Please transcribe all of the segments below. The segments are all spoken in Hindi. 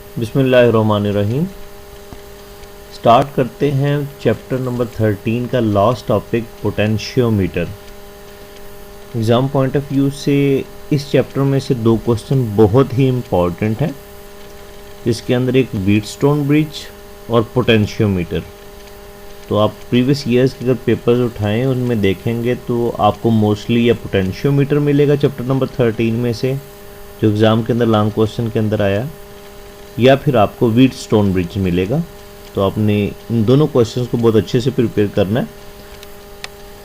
बिस्मिल्लाहिर्रहमानिर्रहीम। स्टार्ट करते हैं चैप्टर नंबर 13 का last topic potentiometer. Exam point of view से इस चैप्टर में से दो क्वेश्चन बहुत ही इम्पॉर्टेंट हैं, जिसके अंदर एक व्हीटस्टोन ब्रिज और पोटेंशियोमीटर। तो आप प्रीवियस ईयर्स के अगर पेपर्स उठाएं उनमें देखेंगे तो आपको मोस्टली या पोटेंशियोमीटर मिलेगा चैप्टर नंबर 13 में से, जो एग्ज़ाम के अंदर लॉन्ग क्वेश्चन के अंदर आया, या फिर आपको व्हीटस्टोन ब्रिज मिलेगा। तो आपने इन दोनों क्वेश्चंस को बहुत अच्छे से प्रिपेयर करना है।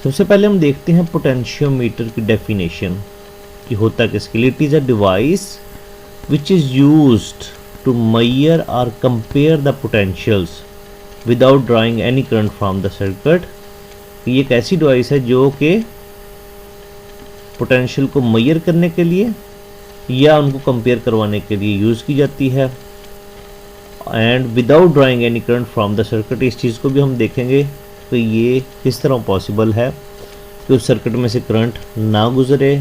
सबसे पहले हम देखते हैं पोटेंशियोमीटर की डेफिनेशन कि होता किसके लिए। It is a device which is used to measure और compare the potentials without drawing any current from the circuit. ये एक ऐसी डिवाइस है जो कि पोटेंशियल को मेजर करने के लिए या उनको कंपेयर करवाने के लिए यूज़ की जाती है, and without drawing any current from the circuit. इस चीज़ को भी हम देखेंगे कि ये किस तरह पॉसिबल है कि उस सर्किट में से करंट ना गुजरे।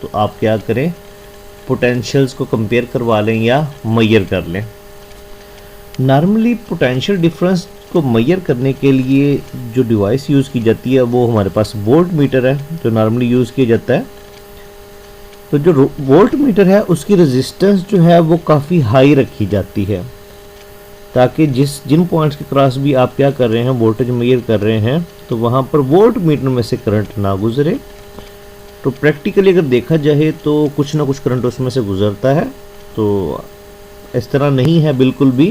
तो आप क्या करें, पोटेंशियल्स को कंपेयर करवा लें या मेजर कर लें। नॉर्मली पोटेंशियल डिफरेंस को मेजर करने के लिए जो डिवाइस यूज़ की जाती है वो हमारे पास वोल्ट मीटर है, जो नॉर्मली यूज़ किया जाता है। तो जो वोल्ट मीटर है उसकी रेजिस्टेंस जो है वो काफ़ी हाई रखी जाती है, ताकि जिन पॉइंट्स के क्रॉस भी आप क्या कर रहे हैं, वोल्टेज मेजर कर रहे हैं, तो वहाँ पर वोल्ट मीटर में से करंट ना गुजरे। तो प्रैक्टिकली अगर देखा जाए तो कुछ ना कुछ करंट उसमें से गुजरता है। तो इस तरह नहीं है बिल्कुल भी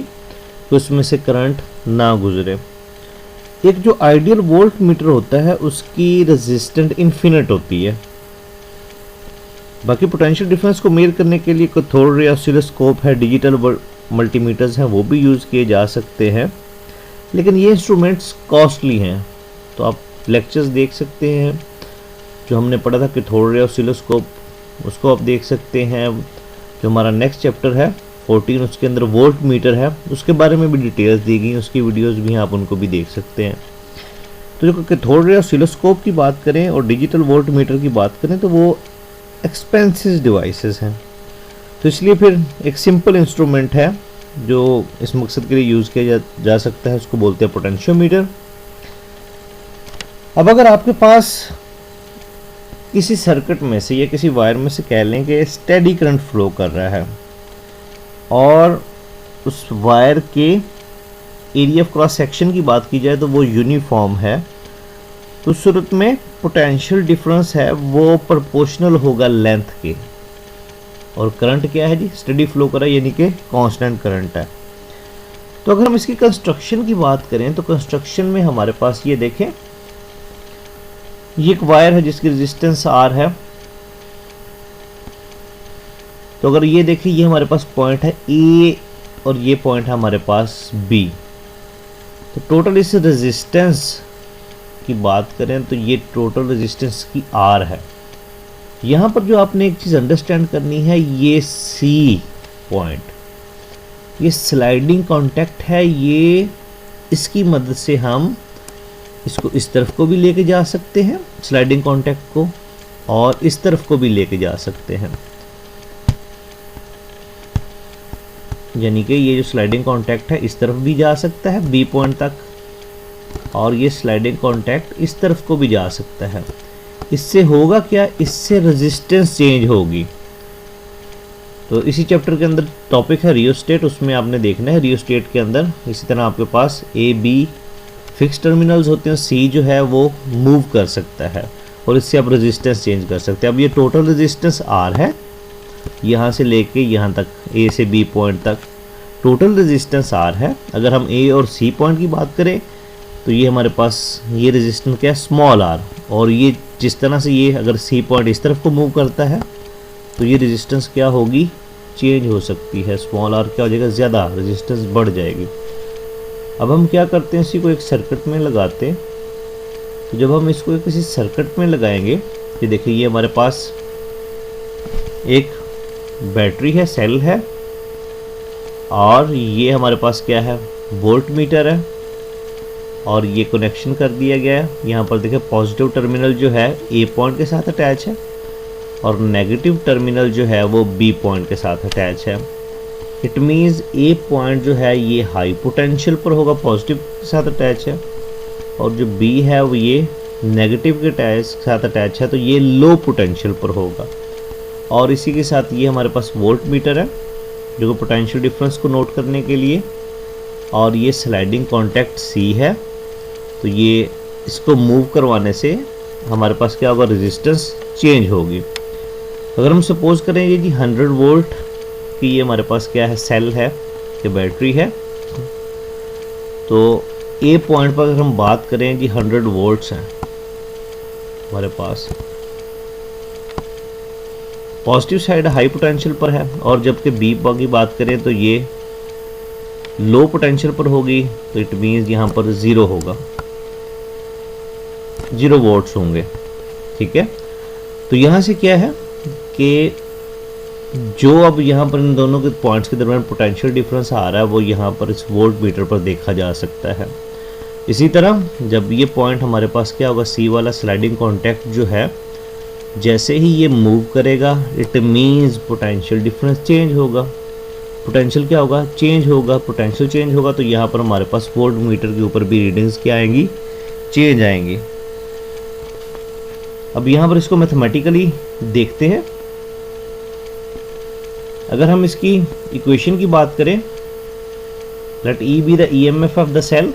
कि उसमें से करंट ना गुजरे। एक जो आइडियल वोल्ट मीटर होता है उसकी रेजिस्टेंस इन्फिनिट होती है। बाकी पोटेंशियल डिफरेंस को मेजर करने के लिए कैथोड रे ऑसिलोस्कोप है, डिजिटल मल्टीमीटर्स हैं, वो भी यूज़ किए जा सकते हैं, लेकिन ये इंस्ट्रूमेंट्स कॉस्टली हैं। तो आप लेक्चर्स देख सकते हैं जो हमने पढ़ा था कैथोड रे ऑसिलोस्कोप, उसको आप देख सकते हैं। जो हमारा नेक्स्ट चैप्टर है 14, उसके अंदर वोल्ट मीटर है, उसके बारे में भी डिटेल्स दी गई, उसकी वीडियोस भी हैं, आप उनको भी देख सकते हैं। तो जो कैथोड रे ऑसिलोस्कोप की बात करें और डिजिटल वोल्ट मीटर की बात करें तो वो एक्सपेंसिव डिवाइसेस हैं। तो इसलिए फिर एक सिंपल इंस्ट्रूमेंट है जो इस मकसद के लिए यूज़ किया जा सकता है, उसको बोलते हैं पोटेंशियोमीटर। अब अगर आपके पास किसी सर्किट में से या किसी वायर में से कह लें कि स्टेडी करंट फ्लो कर रहा है और उस वायर के एरिया ऑफ क्रॉस सेक्शन की बात की जाए तो वो यूनिफॉर्म है, तो उस सूरत में पोटेंशियल डिफरेंस है वो प्रोपोर्शनल होगा लेंथ के। और करंट क्या है जी, स्टेडी फ्लो कर रहा है, यानी कि कांस्टेंट करंट है। तो अगर हम इसकी कंस्ट्रक्शन की बात करें तो कंस्ट्रक्शन में हमारे पास ये देखें, ये एक वायर है जिसकी रेजिस्टेंस R है। तो अगर ये देखिए, ये हमारे पास पॉइंट है A और ये पॉइंट है हमारे पास B। तो टोटल इस रेजिस्टेंस की बात करें तो ये टोटल रेजिस्टेंस की R है। यहाँ पर जो आपने एक चीज़ अंडरस्टैंड करनी है, ये C पॉइंट, ये स्लाइडिंग कॉन्टैक्ट है, ये इसकी मदद से हम इसको इस तरफ को भी लेके जा सकते हैं, स्लाइडिंग कॉन्टैक्ट को, और इस तरफ को भी लेके जा सकते हैं। यानी कि ये जो स्लाइडिंग कॉन्टैक्ट है इस तरफ भी जा सकता है B पॉइंट तक, और ये स्लाइडिंग कॉन्टैक्ट इस तरफ को भी जा सकता है। इससे होगा क्या, इससे रेजिस्टेंस चेंज होगी। तो इसी चैप्टर के अंदर टॉपिक है रियोस्टेट, उसमें आपने देखना है रियोस्टेट के अंदर इसी तरह आपके पास A B फिक्स टर्मिनल्स होते हैं, C जो है वो मूव कर सकता है और इससे आप रेजिस्टेंस चेंज कर सकते हैं। अब ये टोटल रेजिस्टेंस R है, यहाँ से लेके यहाँ तक A से B पॉइंट तक टोटल रेजिस्टेंस R है। अगर हम A और C पॉइंट की बात करें तो ये हमारे पास ये रेजिस्टेंस क्या है, स्मॉल r, और ये जिस तरह से ये अगर C पॉइंट इस तरफ को मूव करता है तो ये रेजिस्टेंस क्या होगी, चेंज हो सकती है। स्मॉल r क्या हो जाएगा, ज़्यादा रेजिस्टेंस बढ़ जाएगी। अब हम क्या करते हैं, इसी को एक सर्किट में लगाते हैं। तो जब हम इसको किसी सर्किट में लगाएंगे, ये देखिए ये हमारे पास एक बैटरी है, सेल है, और ये हमारे पास क्या है, वोल्ट मीटर है, और ये कनेक्शन कर दिया गया है। यहाँ पर देखिए पॉजिटिव टर्मिनल जो है A पॉइंट के साथ अटैच है और नेगेटिव टर्मिनल जो है वो B पॉइंट के साथ अटैच है। इट मीन्स ए पॉइंट जो है ये हाई पोटेंशियल पर होगा, पॉजिटिव के साथ अटैच है, और जो बी है वो ये नेगेटिव के साथ अटैच है, तो ये लो पोटेंशियल पर होगा। और इसी के साथ ये हमारे पास वोल्ट मीटर है जो कि पोटेंशियल डिफरेंस को नोट करने के लिए, और ये स्लाइडिंग कॉन्टैक्ट सी है। तो ये इसको मूव करवाने से हमारे पास क्या होगा, रेजिस्टेंस चेंज होगी। अगर हम सपोज करेंगे जी 100 वोल्ट कि ये हमारे पास क्या है, सेल है कि बैटरी है, तो ए पॉइंट पर अगर हम बात करें जी 100 वोल्ट्स हैं हमारे पास, पॉजिटिव साइड हाई पोटेंशियल पर है, और जबकि बी की बात करें तो ये लो पोटेंशियल पर होगी, तो इट मीन्स यहाँ पर 0 होगा, 0 वोल्ट्स होंगे। ठीक है, तो यहाँ से क्या है कि जो अब यहाँ पर इन दोनों के पॉइंट्स के दरमियान पोटेंशियल डिफरेंस आ रहा है वो यहाँ पर इस वोल्ट मीटर पर देखा जा सकता है। इसी तरह जब ये पॉइंट हमारे पास क्या होगा, सी वाला स्लाइडिंग कॉन्टैक्ट जो है, जैसे ही ये मूव करेगा it means potential difference change होगा, पोटेंशियल क्या होगा, चेंज होगा, पोटेंशियल चेंज होगा, तो यहाँ पर हमारे पास वोल्ट मीटर के ऊपर भी रीडिंग्स क्या आएंगी, चेंज आएंगी। अब यहाँ पर इसको मैथमेटिकली देखते हैं। अगर हम इसकी इक्वेशन की बात करें, let E be the EMF of the cell,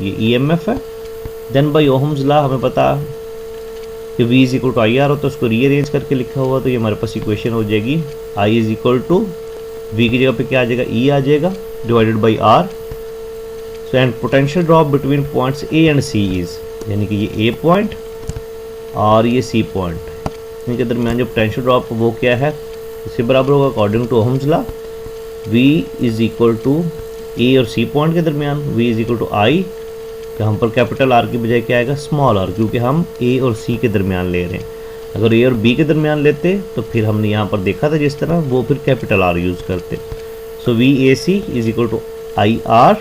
ये ईएमएफ है, देन बाय ओहम्स लॉ हमें पता कि V is equal to I R हो, तो उसको रीअरेंज करके लिखा हुआ, तो ये हमारे पास इक्वेशन हो जाएगी I is equal to V की जगह पे क्या आ जाएगा, E आ जाएगा divided by R। So and potential drop between points A and C is, यानी कि ये A पॉइंट और ये C पॉइंट, इनके दरमियान जो पोटेंशियल ड्रॉप वो क्या है, इसके बराबर होगा according to Ohm's law, V is equal to A और C पॉइंट के दरमियान V is equal to I, हम पर कैपिटल R की बजाय क्या आएगा, स्मॉल r, क्योंकि हम A और C के दरमियान ले रहे हैं। अगर A और B के दरमियान लेते तो फिर हमने यहाँ पर देखा था जिस तरह, वो फिर कैपिटल R यूज़ करते। So VAC is equal to IR।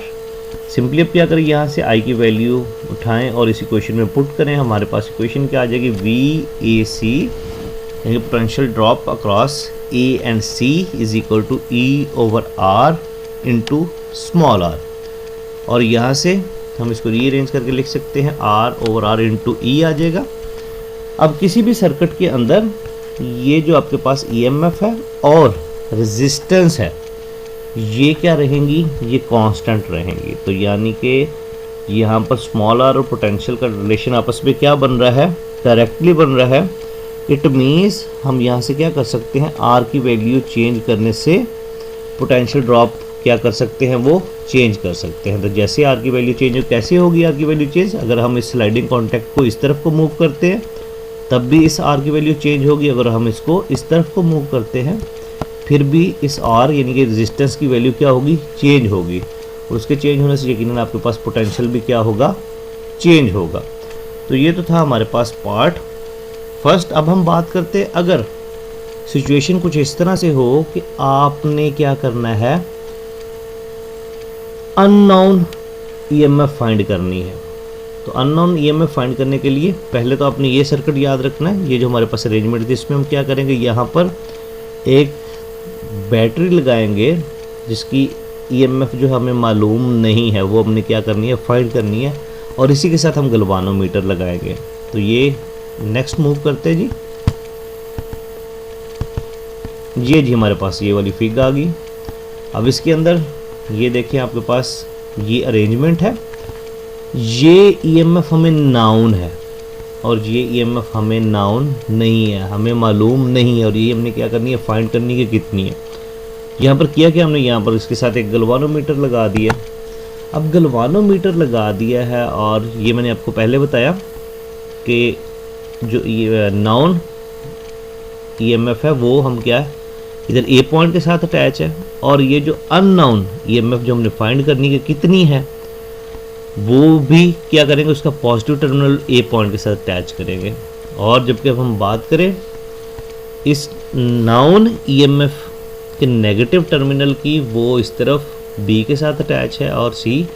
Simply अब क्या करें, यहाँ से I की वैल्यू उठाएं और इस इक्वेशन में पुट करें, हमारे पास इक्वेशन क्या आ जाएगी, VAC यानी potential drop across A and C is equal to E over R into small r, और यहाँ से हम इसको रीअरेंज करके लिख सकते हैं R over R into E आ जाएगा। अब किसी भी सर्किट के अंदर ये जो आपके पास EMF है और रेजिस्टेंस है ये क्या रहेंगी, ये कांस्टेंट रहेंगी। तो यानी कि यहाँ पर स्मॉल r और पोटेंशियल का रिलेशन आपस में क्या बन रहा है, डायरेक्टली बन रहा है। इट मीन्स हम यहाँ से क्या कर सकते हैं, R की वैल्यू चेंज करने से पोटेंशियल ड्रॉप क्या कर सकते हैं, वो चेंज कर सकते हैं। तो जैसे R की वैल्यू चेंज हो, कैसे होगी R की वैल्यू चेंज, अगर हम इस स्लाइडिंग कॉन्टैक्ट को इस तरफ को मूव करते हैं तब भी इस R की वैल्यू चेंज होगी, अगर हम इसको इस तरफ को मूव करते हैं फिर भी इस R यानी कि रेजिस्टेंस की वैल्यू क्या होगी, चेंज होगी, और उसके चेंज होने से यकीनन आपके पास पोटेंशियल भी क्या होगा, चेंज होगा। तो ये तो था हमारे पास पार्ट फर्स्ट। अब हम बात करते हैं अगर सिचुएशन कुछ इस तरह से हो कि आपने क्या करना है, अननोन ईएमएफ फाइंड करनी है। तो अननोन ईएमएफ फाइंड करने के लिए पहले तो आपने ये सर्किट याद रखना है, ये जो हमारे पास अरेंजमेंट थी इसमें हम क्या करेंगे, यहाँ पर एक बैटरी लगाएंगे जिसकी ईएमएफ जो हमें मालूम नहीं है वो हमने क्या करनी है, फाइंड करनी है, और इसी के साथ हम गलवानोमीटर लगाएंगे। तो ये नेक्स्ट मूव करते हैं जी हमारे पास ये वाली फिग आ गई। अब इसके अंदर ये देखिए आपके पास ये अरेंजमेंट है, ये ईएमएफ हमें नाउन है और ये ईएमएफ हमें नाउन नहीं है, हमें मालूम नहीं है, और ये हमने क्या करनी है, फाइंड करनी है कितनी है। यहाँ पर किया क्या हमने, यहाँ पर इसके साथ एक गलवानोमीटर लगा दिया। अब गलवानोमीटर लगा दिया है और ये मैंने आपको पहले बताया कि जो ये नाउन ईएमएफ है वो हम क्या है, इधर ए पॉइंट के साथ अटैच है, और ये जो अननाउन ईएमएफ जो हमने फाइंड करनी है कितनी है वो भी क्या करेंगे, उसका पॉजिटिव टर्मिनल ए पॉइंट के साथ अटैच करेंगे। और जबकि अब हम बात करें इस नाउन ईएमएफ के नेगेटिव टर्मिनल की, वो इस तरफ बी के साथ अटैच है और सी,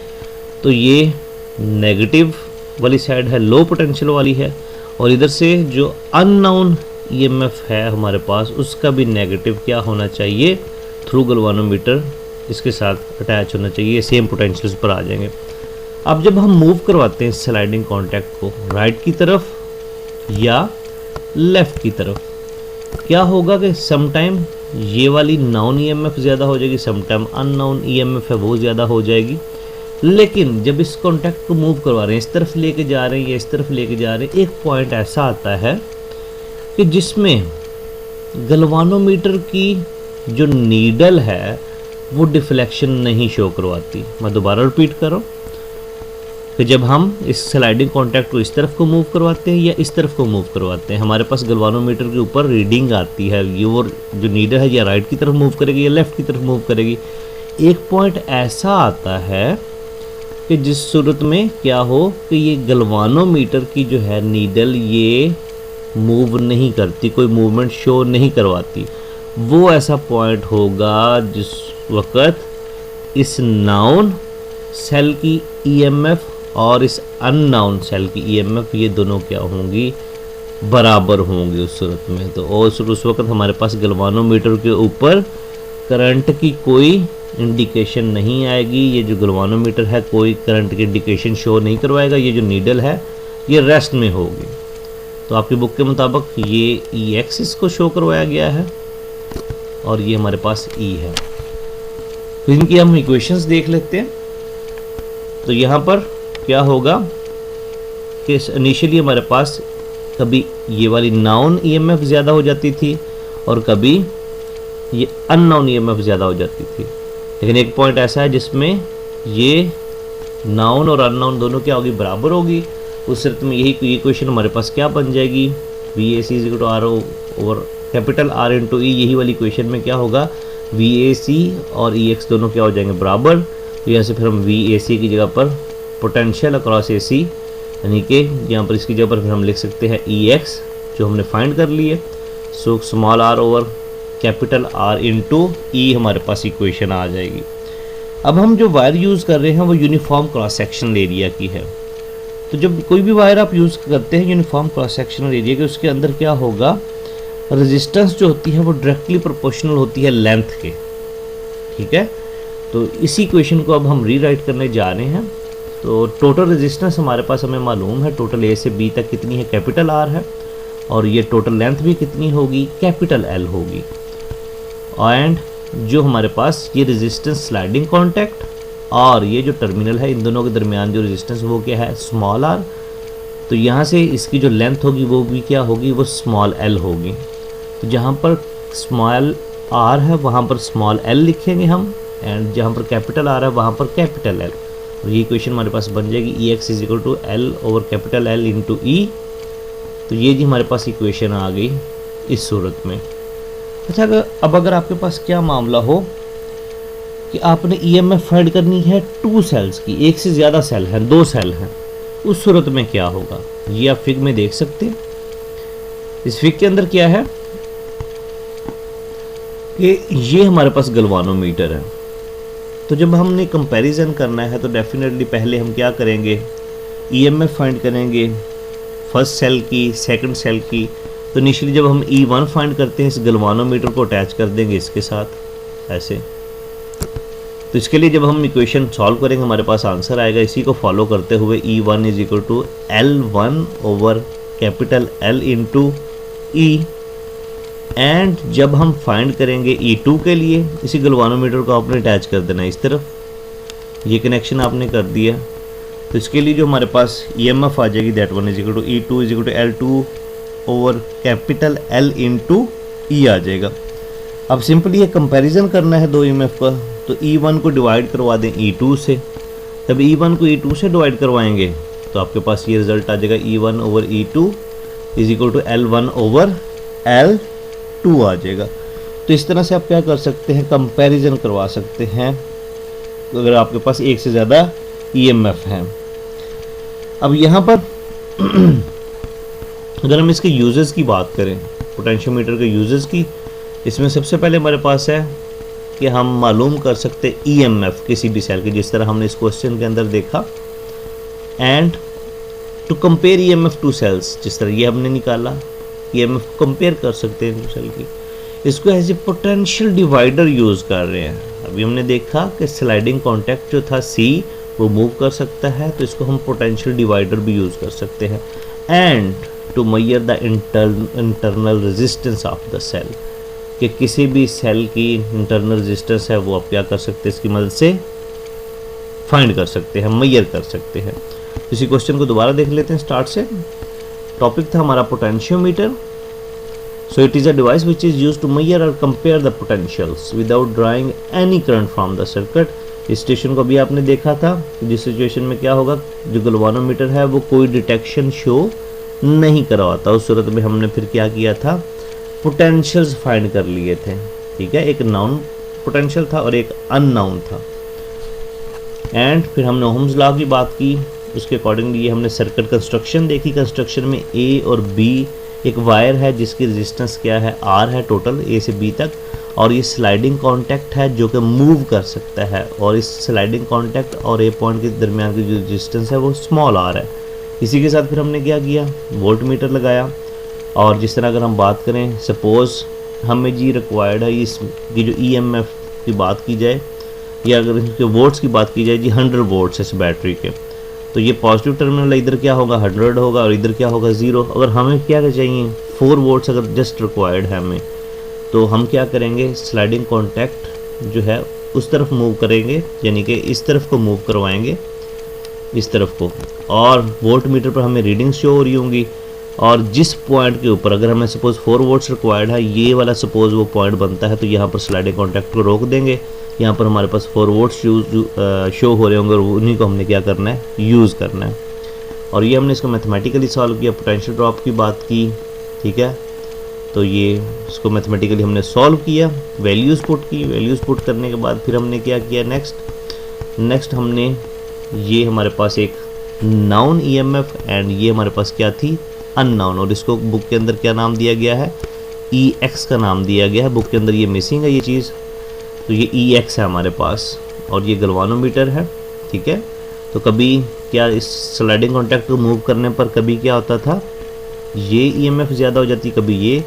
तो ये नेगेटिव वाली साइड है, लो पोटेंशियल वाली है, और इधर से जो अननाउन ईएमएफ है हमारे पास उसका भी नेगेटिव क्या होना चाहिए, थ्रू गलवानोमीटर इसके साथ अटैच होना चाहिए, सेम पोटेंशियल्स पर आ जाएंगे। अब जब हम मूव करवाते हैं स्लाइडिंग कॉन्टैक्ट को राइट की तरफ या लेफ़्ट की तरफ, क्या होगा कि समटाइम ये वाली नाउन ईएमएफ ज़्यादा हो जाएगी, समटाइम अननाउन ईएमएफ है वो ज़्यादा हो जाएगी। लेकिन जब इस कॉन्टैक्ट को मूव करवा रहे हैं, इस तरफ लेके जा रहे हैं या इस तरफ लेके जा रहे हैं, एक पॉइंट ऐसा आता है कि जिसमें गलवानोमीटर की जो नीडल है वो डिफ्लेक्शन नहीं शो करवाती। मैं दोबारा रिपीट कर रहा हूँ कि जब हम इस स्लाइडिंग कॉन्टैक्ट को इस तरफ को मूव करवाते हैं या इस तरफ को मूव करवाते हैं, हमारे पास गलवानोमीटर के ऊपर रीडिंग आती है, ये वो जो नीडल है या राइट की तरफ मूव करेगी या लेफ़्ट की तरफ मूव करेगी। एक पॉइंट ऐसा आता है कि जिस सूरत में क्या हो कि ये गलवानोमीटर की जो है नीडल ये मूव नहीं करती, कोई मूवमेंट शो नहीं करवाती। वो ऐसा पॉइंट होगा जिस वक़्त इस नाउन सेल की ईएमएफ और इस अननाउन सेल की ईएमएफ ये दोनों क्या होंगी, बराबर होंगी उस सूरत में। तो उस वक्त हमारे पास गलवानोमीटर के ऊपर करंट की कोई इंडिकेशन नहीं आएगी। ये जो गलवानोमीटर है कोई करंट की इंडिकेशन शो नहीं करवाएगा। ये जो नीडल है ये रेस्ट में होगी। तो आपकी बुक के मुताबिक ये ई एक्सिस को शो करवाया गया है और ये हमारे पास ई है। तो इनकी हम इक्वेशंस देख लेते हैं। तो यहाँ पर क्या होगा कि इनिशियली हमारे पास कभी ये वाली नाउन ईएमएफ ज़्यादा हो जाती थी और कभी ये अननाउन ईएमएफ ज़्यादा हो जाती थी। लेकिन एक पॉइंट ऐसा है जिसमें ये नाउन और अननाउन दोनों क्या होगी, बराबर होगी। उस सूरत में यही इक्वेशन हमारे पास क्या बन जाएगी, V A C is equal to r over capital R into E. यही वाली इक्वेशन में क्या होगा, वी ए सी और ई एक्स दोनों क्या हो जाएंगे, बराबर। तो यहाँ से फिर हम वी ए सी की जगह पर पोटेंशियल अक्रॉस ए सी, यानी कि यहाँ पर इसकी जगह पर फिर हम लिख सकते हैं ई एक्स जो हमने फाइंड कर लिए। So small r over capital R into E हमारे पास इक्वेशन आ जाएगी। अब हम जो वायर यूज़ कर रहे हैं वो यूनिफॉर्म क्रॉस सेक्शनल एरिया की है। तो जब कोई भी वायर आप यूज़ करते हैं यूनिफॉर्म क्रॉस सेक्शनल एरिया के, उसके अंदर क्या होगा, रेजिस्टेंस जो होती है वो डायरेक्टली प्रोपोर्शनल होती है लेंथ के। ठीक है, तो इसी इक्वेशन को अब हम रीराइट करने जा रहे हैं। तो टोटल रेजिस्टेंस हमारे पास हमें मालूम है, टोटल ए से बी तक कितनी है, कैपिटल आर है, और ये टोटल लेंथ भी कितनी होगी, कैपिटल एल होगी। एंड जो हमारे पास ये रेजिस्टेंस स्लाइडिंग कॉन्टैक्ट और ये जो टर्मिनल है, इन दोनों के दरमियान जो रेजिस्टेंस वो क्या है, स्मॉल आर। तो यहाँ से इसकी जो लेंथ होगी वो भी क्या होगी, वो स्मॉल एल होगी। तो जहाँ पर स्मॉल आर है वहाँ पर स्मॉल एल लिखेंगे हम, एंड जहाँ पर कैपिटल आर है वहाँ पर कैपिटल एल। और ये इक्वेशन हमारे पास बन जाएगी E X is equal to L over capital L into E. तो ये जी हमारे पास इक्वेशन आ गई इस सूरत में। अच्छा, अब अगर आपके पास क्या मामला हो कि आपने ईएमएफ फाइंड करनी है टू सेल्स की, एक से ज़्यादा सेल हैं, दो सेल हैं, उस सूरत में क्या होगा, ये आप फिग में देख सकते हैं। इस फिग के अंदर क्या है कि ये हमारे पास गलवानोमीटर है। तो जब हमने कंपैरिजन करना है तो डेफिनेटली पहले हम क्या करेंगे, ईएमएफ फाइंड करेंगे फर्स्ट सेल की, सेकंड सेल की। तो इनिशियली जब हम E1 फाइंड करते हैं, इस गलवानोमीटर को अटैच कर देंगे इसके साथ ऐसे। तो इसके लिए जब हम इक्वेशन सॉल्व करेंगे हमारे पास आंसर आएगा। इसी को फॉलो करते हुए E1 is equal to L1 over capital L into E. And जब हम फाइंड करेंगे E2 के लिए, इसी गलवानोमीटर को आपने अटैच कर देना इस तरफ, ये कनेक्शन आपने कर दिया। तो इसके लिए जो हमारे पास EMF आ जाएगी, that one is equal to E2 is equal to L2 over capital L into E आ जाएगा। अब सिंपली ये कंपैरिजन करना है दो EMF का। तो E1 को डिवाइड करवा दें E2 से। तब E1 को E2 से डिवाइड करवाएंगे तो आपके पास ये रिजल्ट आ जाएगा, E1 over E2 is equal to L1 over L2 आ जाएगा। तो इस तरह से आप क्या कर सकते हैं, कंपैरिजन करवा सकते हैं अगर आपके पास एक से ज़्यादा EMF हैं। अब यहाँ पर अगर हम इसके यूजेस की बात करें, पोटेंशियोमीटर के यूजेस की, इसमें सबसे पहले हमारे पास है कि हम मालूम कर सकते EMF किसी भी सेल की, जिस तरह हमने इस क्वेश्चन के अंदर देखा। And to compare EMF to cells, जिस तरह ये हमने निकाला, EMF कंपेयर कर सकते हैं टू सेल की। इसको as a potential divider use कर रहे हैं। अभी हमने देखा कि स्लाइडिंग कॉन्टैक्ट जो था C वो मूव कर सकता है, तो इसको हम पोटेंशियल डिवाइडर भी यूज़ कर सकते हैं। And to measure the internal resistance of the cell, कि किसी भी सेल की इंटरनल रेजिस्टेंस है वो आप क्या कर सकते हैं, इसकी मदद से फाइंड कर सकते हैं, मेजर कर सकते हैं। इसी क्वेश्चन को दोबारा देख लेते हैं स्टार्ट से। टॉपिक था हमारा potentiometer. So it is a device which is used to measure और compare the potentials without drawing any current from the circuit. इस स्टेशन को भी आपने देखा था, जिस सिचुएशन में क्या होगा, जो गैल्वानोमीटर है वो कोई डिटेक्शन शो नहीं करवाता। उस सूरत में हमने फिर क्या किया था, पोटेंशियल्स फाइंड कर लिए थे। ठीक है, एक नाउन पोटेंशियल था और एक अननाउन था। एंड फिर हमने ओहम्स लॉ की बात की, उसके अकॉर्डिंगली हमने सर्किट कंस्ट्रक्शन देखी। कंस्ट्रक्शन में ए और बी, एक वायर है जिसकी रेजिस्टेंस क्या है, आर है टोटल ए से बी तक, और ये स्लाइडिंग कॉन्टैक्ट है जो कि मूव कर सकता है, और इस स्लाइडिंग कॉन्टैक्ट और ए पॉइंट के दरमियान की जो रेजिस्टेंस है वो स्मॉल आर है। इसी के साथ फिर हमने क्या किया, वोल्ट मीटर लगाया। और जिस तरह अगर हम बात करें, सपोज़ हमें जी रिक्वायर्ड है इसकी जो EMF की बात की जाए, या अगर इसके वोल्ट्स की बात की जाए जी 100 वोल्ट्स इस बैटरी के, तो ये पॉजिटिव टर्मिनल इधर क्या होगा 100 होगा और इधर क्या होगा 0। अगर हमें क्या चाहिए 4 वोल्ट्स अगर जस्ट रिक्वायर्ड है हमें, तो हम क्या करेंगे, स्लाइडिंग कॉन्टैक्ट जो है उस तरफ मूव करेंगे, यानी कि इस तरफ को मूव करवाएंगे, इस तरफ को, और वोल्ट मीटर पर हमें रीडिंग शो हो रही होंगी। और जिस पॉइंट के ऊपर अगर हमें सपोज़ 4 वोल्ट्स रिक्वायर्ड है, ये वाला सपोज़ वो पॉइंट बनता है, तो यहाँ पर स्लाइडिंग कॉन्टैक्ट को रोक देंगे। यहाँ पर हमारे पास 4 वोल्ट्स शो हो रहे होंगे और उन्हीं को हमने क्या करना है, यूज़ करना है। और ये हमने इसको मैथमेटिकली सॉल्व किया, पोटेंशियल ड्रॉप की बात की। ठीक है, तो ये इसको मैथमेटिकली हमने सॉल्व किया, वैल्यूज़ पुट की। वैल्यूज़ पुट करने के बाद फिर हमने क्या किया, नेक्स्ट हमने ये हमारे पास एक नाउन EMF एंड ये हमारे पास क्या थी, अननाउन, और इसको बुक के अंदर क्या नाम दिया गया है, EX का नाम दिया गया है। बुक के अंदर ये मिसिंग है ये चीज़, तो ये EX है हमारे पास, और ये गैल्वानोमीटर है। ठीक है, तो कभी क्या इस स्लाइडिंग कॉन्टैक्ट को मूव करने पर कभी क्या होता था, ये EMF ज़्यादा हो जाती, कभी ये,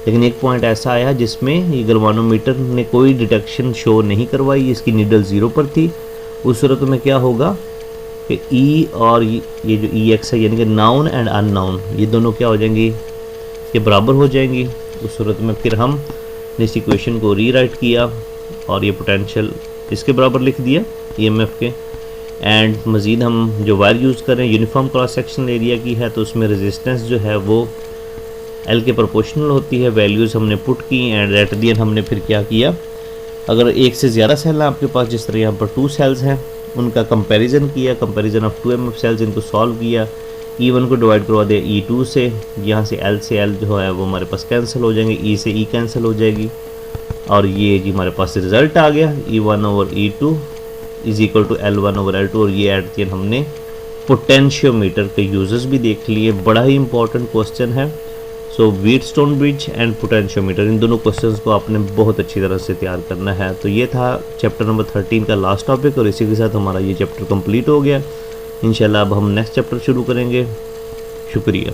लेकिन एक पॉइंट ऐसा आया जिसमें ये गैल्वानोमीटर ने कोई डिटेक्शन शो नहीं करवाई, इसकी नीडल 0 पर थी। उस सूरत में क्या होगा कि E और ये जो EX है, यानी कि नाउन एंड अननाउन, ये दोनों क्या हो जाएंगी, ये बराबर हो जाएंगी। उस सूरत में फिर हम ने इस इक्वेशन को रीराइट किया और ये पोटेंशियल इसके बराबर लिख दिया EMF के। एंड मज़ीद हम जो वायर यूज़ करें यूनिफॉर्म क्रॉस सेक्शन एरिया की है, तो उसमें रेजिस्टेंस जो है वो L के प्रोपोर्शनल होती है। वैल्यूज़ हमने पुट की एंड एट दी एंड हमने फिर क्या किया, अगर एक से ज़्यादा सेल है आपके पास, जिस तरह यहाँ पर 2 सेल्स हैं, उनका कंपैरिजन किया, कंपैरिजन ऑफ 2 MF सेल्स, इनको सॉल्व किया। E1 को डिवाइड करवा दे E2 से, यहाँ से L जो है वो हमारे पास कैंसिल हो जाएंगे, E से E कैंसिल हो जाएगी, और ये जी हमारे पास रिजल्ट आ गया, E1/E2 is equal to L1/L2। और ये एट दी एंड हमने पोटेंशियोमीटर के यूजेस भी देख लिए। बड़ा ही इंपॉर्टेंट क्वेश्चन है। So Wheatstone bridge and potentiometer, इन दोनों क्वेश्चंस को आपने बहुत अच्छी तरह से तैयार करना है। तो ये था चैप्टर नंबर 13 का लास्ट टॉपिक, और इसी के साथ हमारा ये चैप्टर कंप्लीट हो गया। इंशाल्लाह अब हम नेक्स्ट चैप्टर शुरू करेंगे। शुक्रिया।